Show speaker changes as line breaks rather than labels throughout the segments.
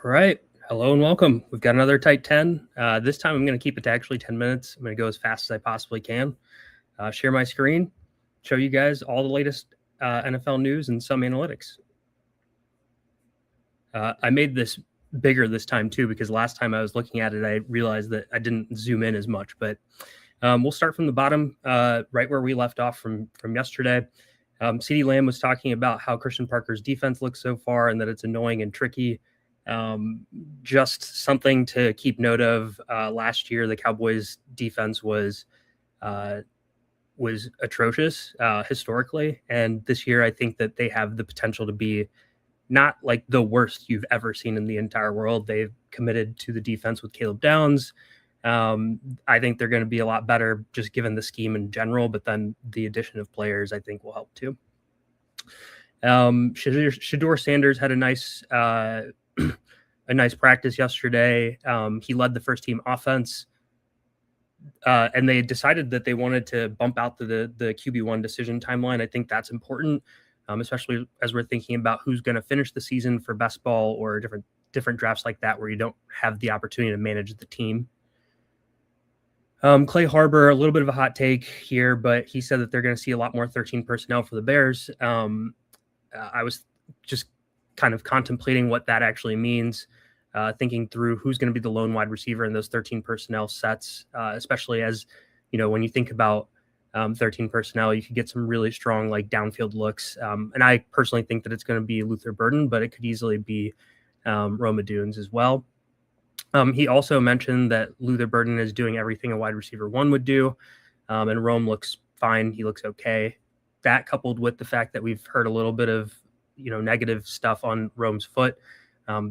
All right. Hello and welcome. We've got another tight 10. This time I'm going to keep it to actually 10 minutes. I'm going to go as fast as I possibly can. Share my screen, show you guys all the latest NFL news and some analytics. I made this bigger this time too, because last time I was looking at it, I realized that I didn't zoom in as much. But we'll start from the bottom, right where we left off from yesterday. CeeDee Lamb was talking about how Christian Parker's defense looks so far and that it's annoying and tricky. Just something to keep note of. Last year, the Cowboys' defense was atrocious historically, and this year I think that they have the potential to be not like the worst you've ever seen in the entire world. They've committed to the defense with Caleb Downs. I think they're going to be a lot better just given the scheme in general, but then the addition of players I think will help too. Shedeur Sanders had a nice practice yesterday. He led the first team offense, and they decided that they wanted to bump out the QB1 decision timeline. I think that's important, especially as we're thinking about who's going to finish the season for best ball or different drafts like that where you don't have the opportunity to manage the team. Clay Harbor, a little bit of a hot take here, but he said that they're going to see a lot more 13 personnel for the Bears. I was just kind of contemplating what that actually means, thinking through who's going to be the lone wide receiver in those 13 personnel sets, especially as, when you think about 13 personnel, you could get some really strong like downfield looks. And I personally think that it's going to be Luther Burden, but it could easily be Roma Dunes as well. He also mentioned that Luther Burden is doing everything a wide receiver one would do, and Rome looks fine. He looks okay. That coupled with the fact that we've heard a little bit of, negative stuff on Rome's foot,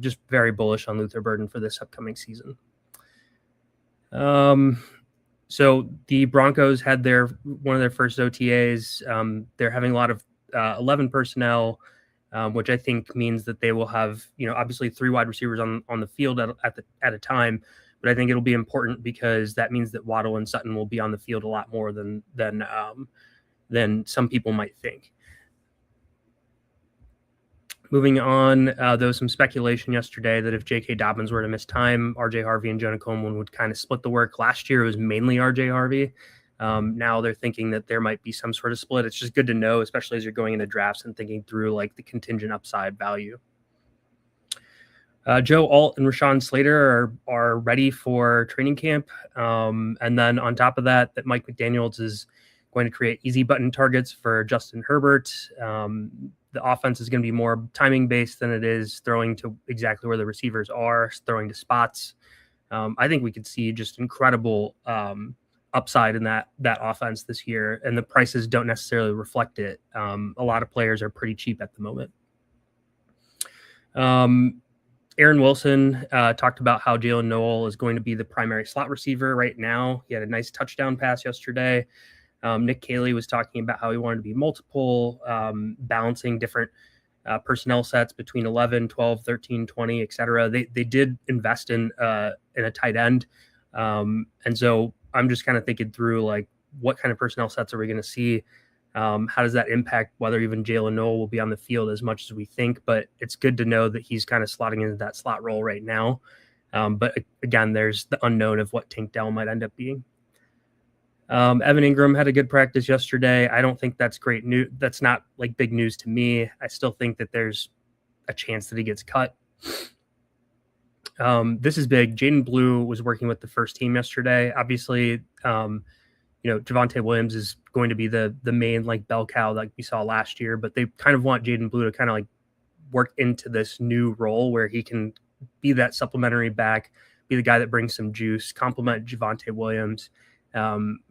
just very bullish on Luther Burden for this upcoming season. So the Broncos had one of their first OTAs. They're having a lot of 11 personnel, which I think means that they will have, obviously 3 wide receivers on the field at a time. But I think it'll be important because that means that Waddle and Sutton will be on the field a lot more than some people might think. Moving on, there was some speculation yesterday that if J.K. Dobbins were to miss time, R.J. Harvey and Jonah Coleman would kind of split the work. Last year, it was mainly R.J. Harvey. Now they're thinking that there might be some sort of split. It's just good to know, especially as you're going into drafts and thinking through like the contingent upside value. Joe Alt and Rashawn Slater are ready for training camp. And then on top of that Mike McDaniels is going to create easy button targets for Justin Herbert. The offense is going to be more timing based than it is throwing to exactly where the receivers are, throwing to spots. I think we could see just incredible upside in that offense this year, and the prices don't necessarily reflect it. A lot of players are pretty cheap at the moment. Aaron Wilson talked about how Jaylin Noel is going to be the primary slot receiver right now. He had a nice touchdown pass yesterday. Nick Caley was talking about how he wanted to be multiple, balancing different personnel sets between 11, 12, 13, 20, etc. They did invest in a tight end. And so I'm just kind of thinking through like what kind of personnel sets are we going to see? How does that impact whether even Jaylin Noel will be on the field as much as we think? But it's good to know that he's kind of slotting into that slot role right now. But again, there's the unknown of what Tank Dell might end up being. Evan Ingram had a good practice yesterday. I don't think that's great news. That's not like big news to me. I still think that there's a chance that he gets cut. This is big. Jaydon Blue was working with the first team yesterday. Obviously, Javonte Williams is going to be the main like bell cow like we saw last year, but they kind of want Jaydon Blue to kind of like work into this new role where he can be that supplementary back, be the guy that brings some juice, complement Javonte Williams.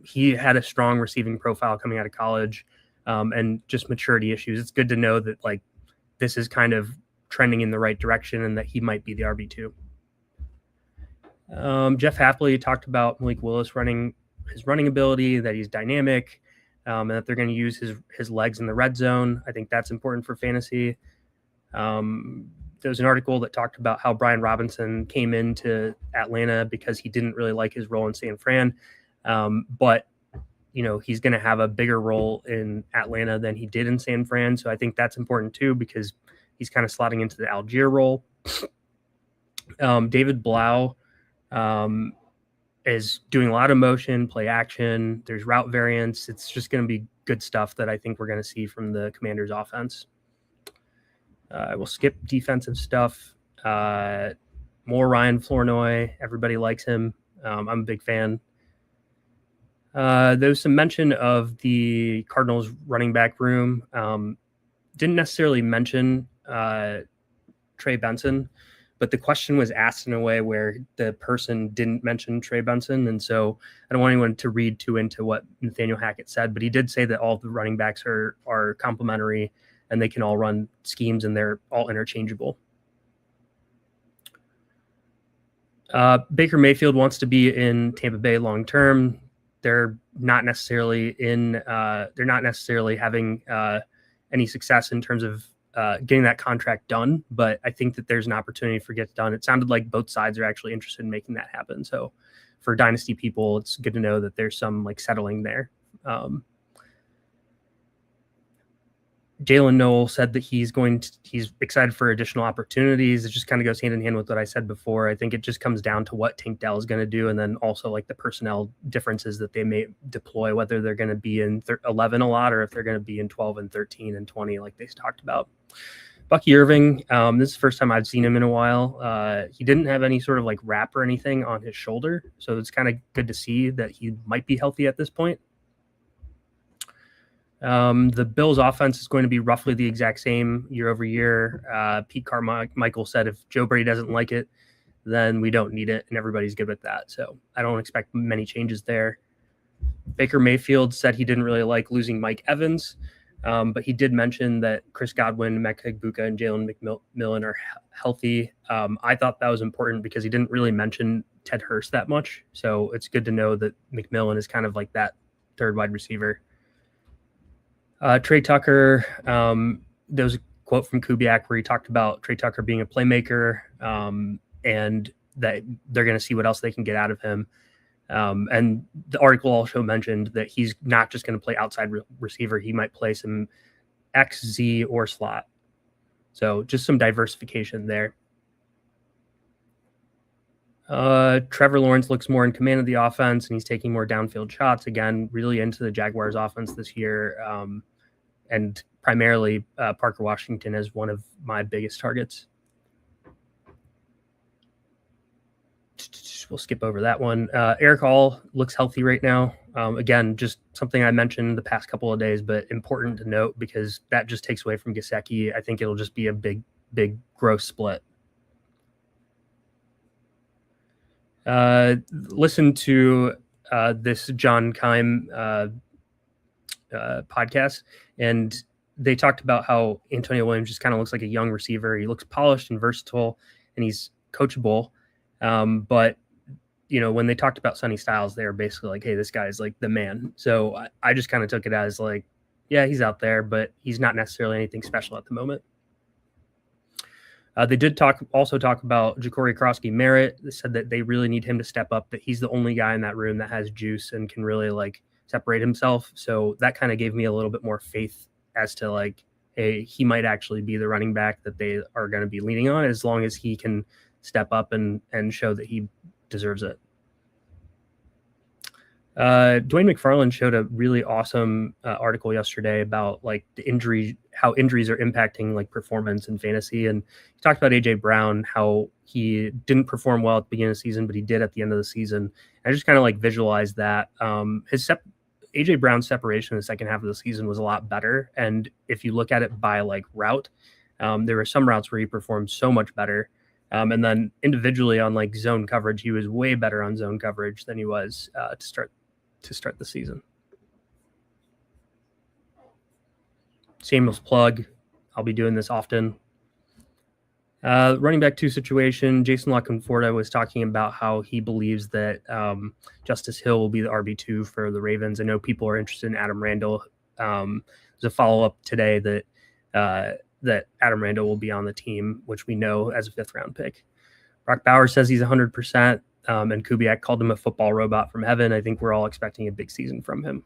He had a strong receiving profile coming out of college, and just maturity issues. It's good to know that like this is kind of trending in the right direction and that he might be the RB2. Jeff Hapley talked about Malik Willis his running ability, that he's dynamic, and that they're going to use his legs in the red zone. I think that's important for fantasy. There was an article that talked about how Brian Robinson came into Atlanta because he didn't really like his role in San Fran. But he's going to have a bigger role in Atlanta than he did in San Fran. So I think that's important too, because he's kind of slotting into the Algier role. David Blau is doing a lot of motion, play action. There's route variants. It's just going to be good stuff that I think we're going to see from the Commanders offense. I will skip defensive stuff. More Ryan Flournoy. Everybody likes him. I'm a big fan. There was some mention of the Cardinals running back room. Didn't necessarily mention Trey Benson, but the question was asked in a way where the person didn't mention Trey Benson. And so I don't want anyone to read too into what Nathaniel Hackett said, but he did say that all the running backs are complementary and they can all run schemes and they're all interchangeable. Baker Mayfield wants to be in Tampa Bay long term. They're not necessarily having any success in terms of getting that contract done, but I think that there's an opportunity for get done. It sounded like both sides are actually interested in making that happen. So for dynasty people, it's good to know that there's some like settling there. Jaylin Noel said that he's excited for additional opportunities. It just kind of goes hand in hand with what I said before. I think it just comes down to what Tank Dell is going to do, and then also like the personnel differences that they may deploy, whether they're going to be in 11 a lot or if they're going to be in 12 and 13 and 20 like they talked about. Bucky Irving, this is the first time I've seen him in a while. He didn't have any sort of like wrap or anything on his shoulder, so it's kind of good to see that he might be healthy at this point. The Bills offense is going to be roughly the exact same year over year. Pete Carmichael said if Joe Brady doesn't like it, then we don't need it, and everybody's good with that. So I don't expect many changes there. Baker Mayfield said he didn't really like losing Mike Evans, but he did mention that Chris Godwin, Mecca Egbuka, and Jalen McMillan are healthy. I thought that was important because he didn't really mention Ted Hurst that much. So it's good to know that McMillan is kind of like that third wide receiver. Trey Tucker, there was a quote from Kubiak where he talked about Trey Tucker being a playmaker and that they're going to see what else they can get out of him. And the article also mentioned that he's not just going to play outside receiver. He might play some X, Z, or slot. So just some diversification there. Trevor Lawrence looks more in command of the offense, and he's taking more downfield shots. Again, really into the Jaguars offense this year. And primarily Parker Washington as one of my biggest targets. We'll skip over that one. Eric Hall looks healthy right now. Again, just something I mentioned the past couple of days, but important to note because that just takes away from Gesicki. I think it'll just be a big gross split. Listen to this John Keim podcast, and they talked about how Antonio Williams just kind of looks like a young receiver. He looks polished and versatile, and he's coachable. But you know, when they talked about Sonny Styles, they were basically like, "Hey, this guy's like the man." So I just kind of took it as like, yeah, he's out there, but he's not necessarily anything special at the moment. They did also talk about Ja'Cory Crosby-Merritt. They said that they really need him to step up, that he's the only guy in that room that has juice and can really like separate himself. So that kind of gave me a little bit more faith as to like, hey, he might actually be the running back that they are going to be leaning on as long as he can step up and show that he deserves it. Dwayne McFarland showed a really awesome article yesterday about like how injuries are impacting like performance in fantasy. And he talked about AJ Brown, how he didn't perform well at the beginning of the season, but he did at the end of the season. And I just kind of like visualized that. AJ Brown's separation in the second half of the season was a lot better. And if you look at it by like route, there were some routes where he performed so much better. And then individually on like zone coverage, he was way better on zone coverage than he was to start the season. Samuel's plug. I'll be doing this often. Running back 2 situation, Jason LaConforta was talking about how he believes that Justice Hill will be the RB2 for the Ravens. I know people are interested in Adam Randall. There's a follow-up today that Adam Randall will be on the team, which we know as a 5th-round pick. Brock Bowers says he's 100%, and Kubiak called him a football robot from heaven. I think we're all expecting a big season from him.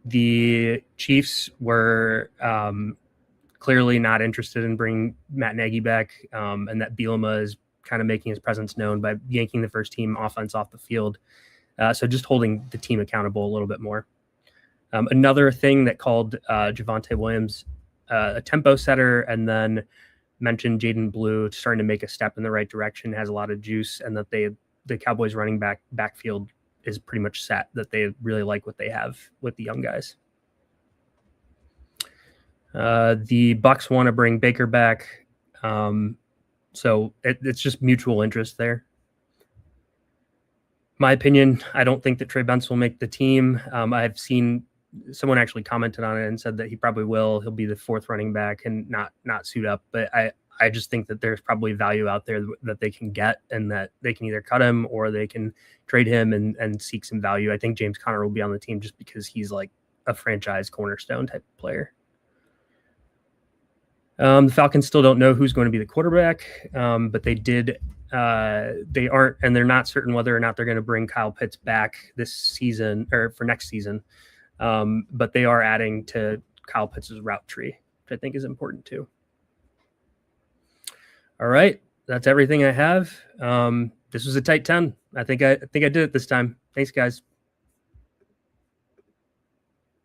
The Chiefs were clearly not interested in bringing Matt Nagy back, and that Bielema is kind of making his presence known by yanking the first team offense off the field. So just holding the team accountable a little bit more. Another thing that called Javonte Williams a tempo setter, and then mentioned Jaydon Blue starting to make a step in the right direction, has a lot of juice, and that the Cowboys running backfield is pretty much set, that they really like what they have with the young guys. The Bucks want to bring Baker back. So it's just mutual interest there. My opinion, I don't think that Trey Benz will make the team. I've seen someone actually commented on it and said that he probably will. He'll be the fourth running back and not suit up. But I just think that there's probably value out there that they can get, and that they can either cut him or they can trade him and seek some value. I think James Conner will be on the team just because he's like a franchise cornerstone type of player. The Falcons still don't know who's going to be the quarterback, but they aren't, and they're not certain whether or not they're going to bring Kyle Pitts back this season or for next season. But they are adding to Kyle Pitts' route tree, which I think is important too. All right, that's everything I have. This was a tight 10. I think I did it this time. Thanks, guys.